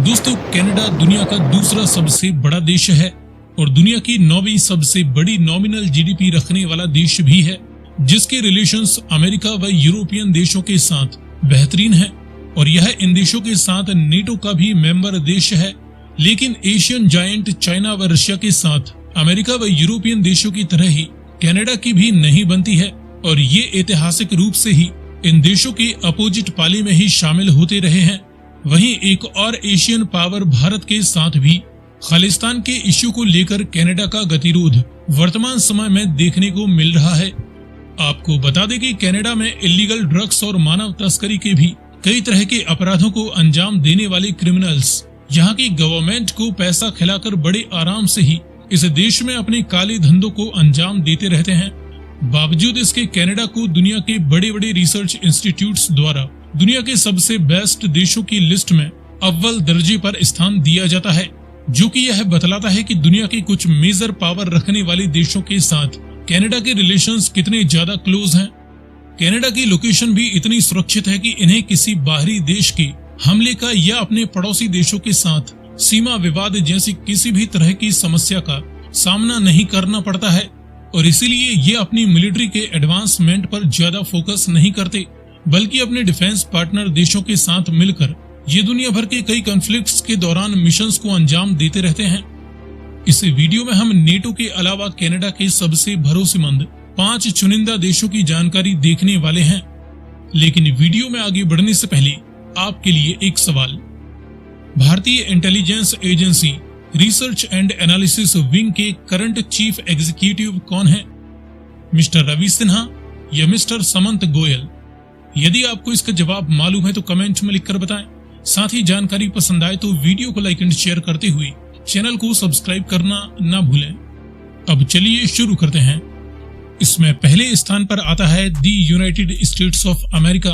दोस्तों, कनाडा दुनिया का दूसरा सबसे बड़ा देश है और दुनिया की 9वीं सबसे बड़ी नॉमिनल जीडीपी रखने वाला देश भी है, जिसके रिलेशंस अमेरिका व यूरोपियन देशों के साथ बेहतरीन है और यह इन देशों के साथ नेटो का भी मेंबर देश है। लेकिन एशियन जायंट चाइना व रशिया के साथ अमेरिका व यूरोपियन देशों की तरह ही कनाडा की भी नहीं बनती है और ये ऐतिहासिक रूप से ही इन देशों के अपोजिट पाले में ही शामिल होते रहे हैं। वहीं एक और एशियन पावर भारत के साथ भी खालिस्तान के इश्यू को लेकर कनाडा का गतिरोध वर्तमान समय में देखने को मिल रहा है। आपको बता दें कि कनाडा में इलीगल ड्रग्स और मानव तस्करी के भी कई तरह के अपराधों को अंजाम देने वाले क्रिमिनल्स यहाँ की गवर्नमेंट को पैसा खिलाकर बड़े आराम से ही इस देश में अपने काले धंधों को अंजाम देते रहते हैं। बावजूद इसके कनाडा को दुनिया के बड़े बड़े रिसर्च इंस्टीट्यूट्स द्वारा दुनिया के सबसे बेस्ट देशों की लिस्ट में अव्वल दर्जे पर स्थान दिया जाता है, जो कि यह बतलाता है कि दुनिया के कुछ मेजर पावर रखने वाले देशों के साथ कनाडा के रिलेशंस कितने ज्यादा क्लोज हैं। कनाडा की लोकेशन भी इतनी सुरक्षित है कि इन्हें किसी बाहरी देश के हमले का या अपने पड़ोसी देशों के साथ सीमा विवाद जैसी किसी भी तरह की समस्या का सामना नहीं करना पड़ता है और इसीलिए ये अपनी मिलिट्री के एडवांसमेंट पर ज्यादा फोकस नहीं करते, बल्कि अपने डिफेंस पार्टनर देशों के साथ मिलकर ये दुनिया भर के कई कॉन्फ्लिक्ट्स के दौरान मिशंस को अंजाम देते रहते हैं। इस वीडियो में हम नेटो के अलावा कनाडा के सबसे भरोसेमंद 5 चुनिंदा देशों की जानकारी देखने वाले हैं। लेकिन वीडियो में आगे बढ़ने से पहले आपके लिए एक सवाल। भारतीय intelligence agency research and analysis wing के करंट चीफ एग्जीक्यूटिव कौन है? मिस्टर रवि सिन्हा या मिस्टर समंत गोयल? यदि आपको इसका जवाब मालूम है तो कमेंट में लिखकर बताएं। साथ ही जानकारी पसंद आए तो वीडियो को लाइक एंड शेयर करते हुए चैनल को सब्सक्राइब करना ना भूलें। अब चलिए शुरू करते हैं। इसमें पहले स्थान पर आता है the United States of America.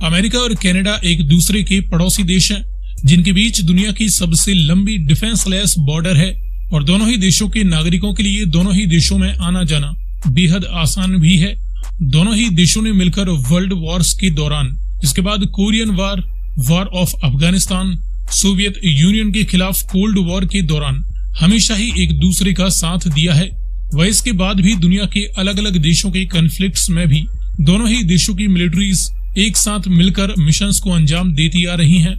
America और कनाडा एक दूसरे के पड़ोसी देश हैं, जिनके बीच दुनिया की सबसे लंबी डिफेंसलेस बॉर्डर है और दोनों ही देशों के नागरिकों के लिए दोनों ही देशों में आना जाना बेहद आसान भी है। दोनों ही देशों ने मिलकर वर्ल्ड वॉर्स के दौरान, इसके बाद Korean war, war of Afghanistan, Soviet union के खिलाफ कोल्ड वॉर के दौरान हमेशा ही एक दूसरे का साथ दिया है। वह इसके बाद भी दुनिया के अलग अलग देशों के कॉन्फ्लिक्ट्स में भी दोनों ही देशों की मिलिट्रीज एक साथ मिलकर मिशंस को अंजाम देती आ रही हैं।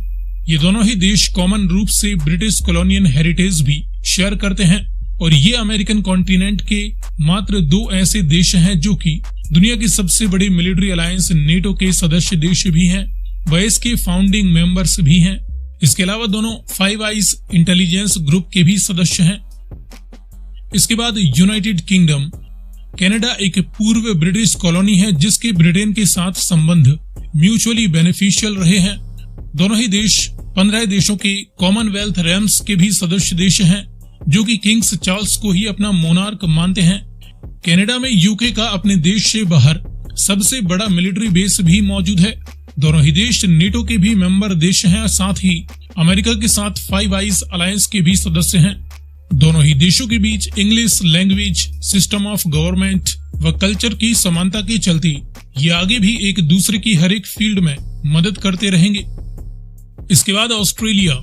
ये दोनों ही देश कॉमन रूप से ब्रिटिश कॉलोनियल हेरिटेज भी शेयर करते हैं और ये अमेरिकन कॉन्टिनेंट के मात्र 2 ऐसे देश हैं जो कि दुनिया के सबसे बड़े मिलिट्री अलायंस नेटो के सदस्य देश भी हैं, वह इसके फाउंडिंग मेंबर्स भी हैं। इसके अलावा दोनों 5 आइज इंटेलिजेंस ग्रुप के भी सदस्य हैं। इसके बाद यूनाइटेड किंगडम। कनाडा एक पूर्व ब्रिटिश कॉलोनी है जिसके ब्रिटेन के साथ संबंध म्यूचुअली बेनिफिशियल रहे हैं। दोनों ही देश 15 देशों के कॉमनवेल्थ रेम्स के भी सदस्य देश हैं, जो कि किंग्स चार्ल्स को ही अपना मोनार्क मानते हैं। कनाडा में यूके का अपने देश से बाहर सबसे बड़ा मिलिट्री बेस भी मौजूद है। दोनों ही देश नेटो के भी मेंबर देश हैं, साथ ही अमेरिका के साथ 5 आइज अलायंस के भी सदस्य हैं। दोनों ही देशों के बीच English language, system of government व कल्चर की समानता के चलते ये आगे भी एक दूसरे की हर एक फील्ड में मदद करते रहेंगे। इसके बाद ऑस्ट्रेलिया।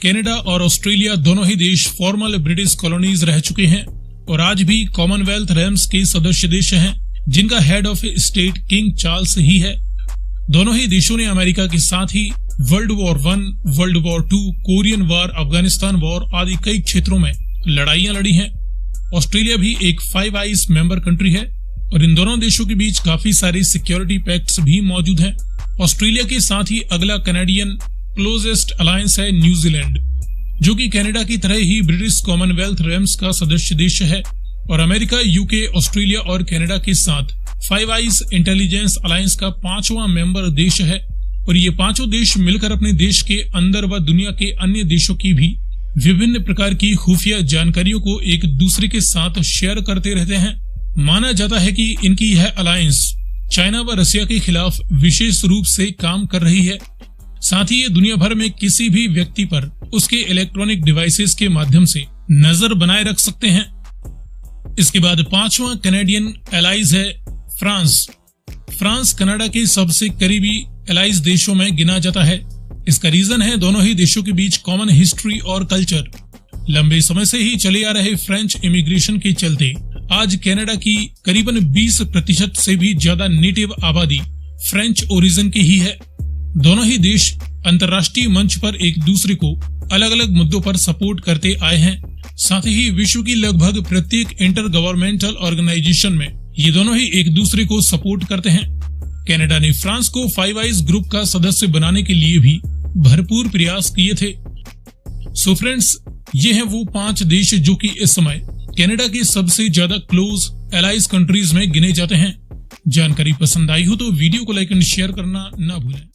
कनाडा और ऑस्ट्रेलिया दोनों ही देश फॉर्मल ब्रिटिश कॉलोनीज रह चुके हैं और आज भी कॉमनवेल्थ रेम्स के सदस्य देश हैं, जिनका head of state King Charles ही है। दोनों ही देशों ने अमेरिका के साथ ही world war 1, world war 2, Korean war, Afghanistan war आदि कई क्षेत्रों में लड़ाइयां लड़ी हैं। ऑस्ट्रेलिया भी एक 5 आइज मेंबर कंट्री है और इन दोनों देशों के बीच काफी सारे सिक्योरिटी पैक्ट्स भी मौजूद हैं। ऑस्ट्रेलिया के साथ ही अगला कैनेडियन क्लोजेस्ट अलायंस है न्यूजीलैंड, जो कि कनाडा की तरह ही ब्रिटिश कॉमनवेल्थ रेम्स का सदस्य देश है और अमेरिका, यूके, ऑस्ट्रेलिया और कनाडा के साथ 5 आइज इंटेलिजेंस अलायंस का 5वां मेंबर देश है और ये 5 देश मिलकर अपने देश के अंदर व दुनिया के अन्य देशों की भी विभिन्न प्रकार की खुफिया जानकारियों को एक दूसरे के साथ शेयर करते रहते हैं। माना जाता है कि इनकी यह अलायंस चाइना व रशिया के खिलाफ विशेष रूप से काम कर रही है। साथ ही ये दुनिया भर में किसी भी व्यक्ति पर उसके इलेक्ट्रॉनिक डिवाइसेस के माध्यम से नजर बनाए रख सकते हैं। इसके बाद 5वां कैनेडियन एलाइज है फ्रांस। फ्रांस कनाडा के सबसे करीबी एलाइज देशों में गिना जाता है। इसका रीजन है दोनों ही देशों के बीच कॉमन हिस्ट्री और कल्चर। लंबे समय से ही चले आ रहे फ्रेंच इमिग्रेशन के चलते आज कनाडा की करीबन 20% से भी ज्यादा नेटिव आबादी फ्रेंच ओरिजिन की ही है। दोनों ही देश अंतर्राष्ट्रीय मंच पर एक दूसरे को अलग अलग मुद्दों पर सपोर्ट करते आए हैं। साथ ही विश्व की लगभग प्रत्येक इंटर गवर्नमेंटल ऑर्गेनाइजेशन में ये दोनों ही एक दूसरे को सपोर्ट करते हैं। कनाडा ने फ्रांस को फाइव आइज ग्रुप का सदस्य बनाने के लिए भी भरपूर प्रयास किए थे। सो फ्रेंड्स, ये हैं वो 5 देश जो कि इस समय कनाडा के सबसे ज्यादा क्लोज एलाइज कंट्रीज में गिने जाते हैं। जानकारी पसंद आई हो तो वीडियो को लाइक एंड शेयर करना ना भूलें।